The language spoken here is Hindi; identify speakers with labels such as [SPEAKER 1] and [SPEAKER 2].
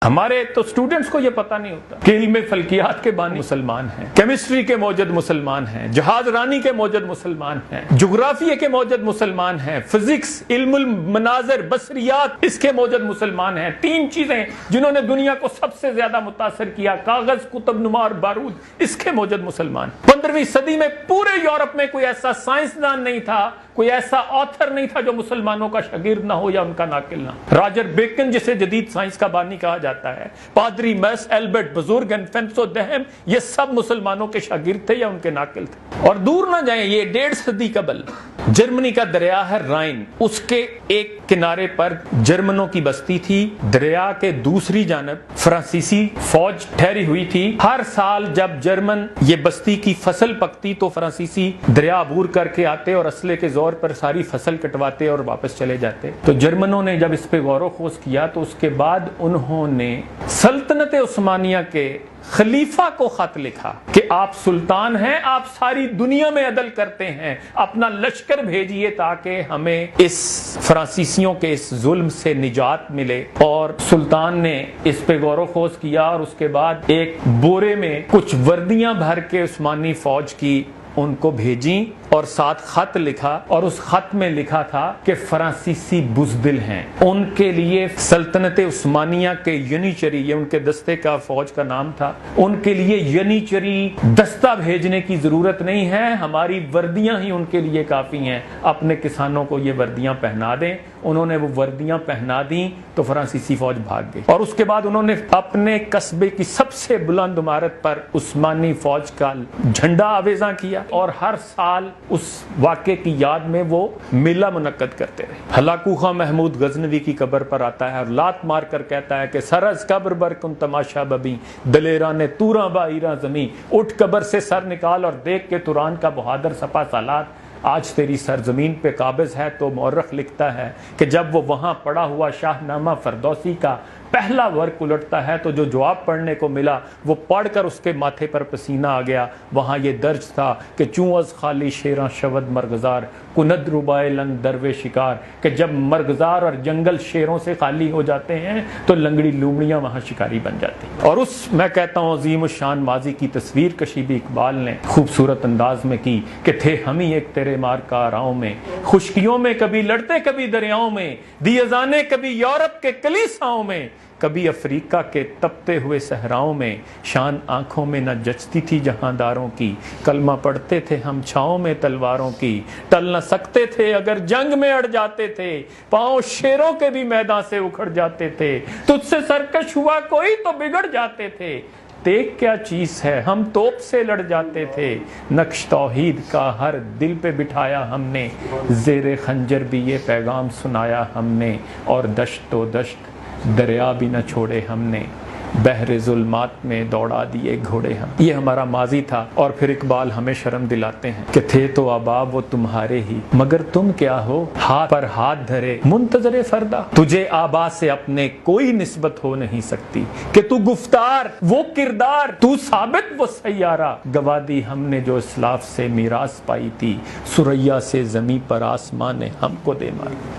[SPEAKER 1] हमारे तो स्टूडेंट्स को ये पता नहीं होता कि इल्म फल्कियात के बानी मुसलमान हैं, केमिस्ट्री के मौजद मुसलमान हैं, जहाज रानी के मौजद मुसलमान हैं, जुग्राफिया के मौजद मुसलमान हैं, फिजिक्स, इल्मुल मनाजर, बसरियात इसके मौजद मुसलमान हैं। तीन चीजें जिन्होंने दुनिया को सबसे ज्यादा मुतासर किया, कागज, कुतुबनुमा और बारूद, इसके मौजद मुसलमान। 15वीं सदी में पूरे यूरोप में कोई ऐसा साइंसदान नहीं था, कोई ऐसा ऑथर नहीं था जो मुसलमानों का शागिर्द ना हो या उनका नाकिल ना। रॉजर बेकन जिसे जदीद साइंस का बानी कहा जाता है, पादरी मैस, एल्बर्ट बुजुर्ग, एल्फोंसो दहम, ये सब मुसलमानों के शागिर्द थे या उनके नाकिल थे। और दूर ना जाएं, ये 1.5 सदी कबल जर्मनी का दरिया है राइन, उसके एक किनारे पर जर्मनों की बस्ती थी। दरिया के दूसरी जानब फ्रांसीसी फौज ठहरी हुई थी। हर साल जब जर्मन ये बस्ती की फसल पकती तो फ्रांसीसी दरिया अबूर करके आते और असले के जोर पर सारी फसल कटवाते और वापस चले जाते। तो जर्मनों ने जब इस पे गौर खोज किया तो उसके बाद उन्होंने सल्तनत उस्मानिया के खलीफा को खत लिखा कि आप सुल्तान हैं, आप सारी दुनिया में अदल करते हैं, अपना लश्कर भेजिए ताकि हमें इस फ्रांसीसियों के इस जुल्म से निजात मिले। और सुल्तान ने इस पे गौर खोज किया और उसके बाद एक बोरे में कुछ वर्दियां भर के उस्मानी फौज की उनको भेजी और साथ खत लिखा। और उस खत में लिखा था कि फ्रांसीसी बुज़दिल हैं, उनके लिए सल्तनत उस्मानिया के यनीचरी, ये उनके दस्ते का फौज का नाम था, उनके लिए यनीचरी दस्ता भेजने की जरूरत नहीं है, हमारी वर्दियां ही उनके लिए काफी हैं, अपने किसानों को ये वर्दियां पहना दें। उन्होंने वो वर्दियां पहना दी तो फ्रांसीसी फौज भाग गई। और उसके बाद उन्होंने अपने कस्बे की सबसे बुलंद इमारत पर उस्मानी फौज का झंडा आवेजा किया और हर साल उस वाक़े की याद में वो मेला मुनक्कद करते रहे। हलाकू खां महमूद गजनवी की कब्र पर आता है और लात मार कर कहता है कि सरस कब्र बर कुन तमाशा बबी, दलेरा ने तूरा बाईरा जमी, उठ कब्र से सर निकाल और देख के तुरान का बहादुर सपा सालात आज तेरी सरजमीन पे काबिज है। तो मौरख लिखता है कि जब वो वहां पड़ा हुआ शाहनामा फरदौसी का पहला वर्क उलटता है तो जो जवाब पढ़ने को मिला वो पढ़कर उसके माथे पर पसीना आ गया। वहां ये दर्ज था कि चूअज खाली शेरा शवद मरगजार कुनद रुबाए लंग दरवे शिकार, कि जब मरगजार और जंगल शेरों से खाली हो जाते हैं तो लंगड़ी लूमड़ियां वहां शिकारी बन जाती हैं। और उस मैं कहता हूँ अजीम शान माजी की तस्वीर कशी भी इकबाल ने खूबसूरत अंदाज में की कि थे हम ही एक तेरे मार का राहों में, खुशकियों में कभी लड़ते कभी दरियाओं में, दिए जाने कभी यूरोप के कलीसाओं में, कभी अफ्रीका के तपते हुए सहराओं में, शान आंखों में न जचती थी जहांदारों की, कलमा पढ़ते थे हम छाओं में तलवारों की, टल न सकते थे अगर जंग में अड़ जाते थे, पांव शेरों के भी मैदान से उखड़ जाते थे, तुझसे सरकश हुआ कोई तो बिगड़ जाते थे, देख क्या चीज है हम तोप से लड़ जाते थे, नक्श तौहीद का हर दिल पे बिठाया हमने, ज़ेरे खंजर भी ये पैगाम सुनाया हमने, और दश्तो दश्त दरिया भी न छोड़े हमने, बहरे जुल्मात में दौड़ा दिए घोड़े हम। ये हमारा माजी था। और फिर इकबाल हमें शर्म दिलाते हैं कि थे तो आबाब वो तुम्हारे ही, मगर तुम क्या हो हाथ पर हाथ धरे मुंतजरे फरदा, तुझे आबा से अपने कोई निस्बत हो नहीं सकती, कि तू गुफ्तार वो किरदार, तू साबित वो सैयारा, गवा दी हमने जो इस्लाफ से मीरास पाई थी, सुरैया से जमी पर आसमान ने हमको दे मारा।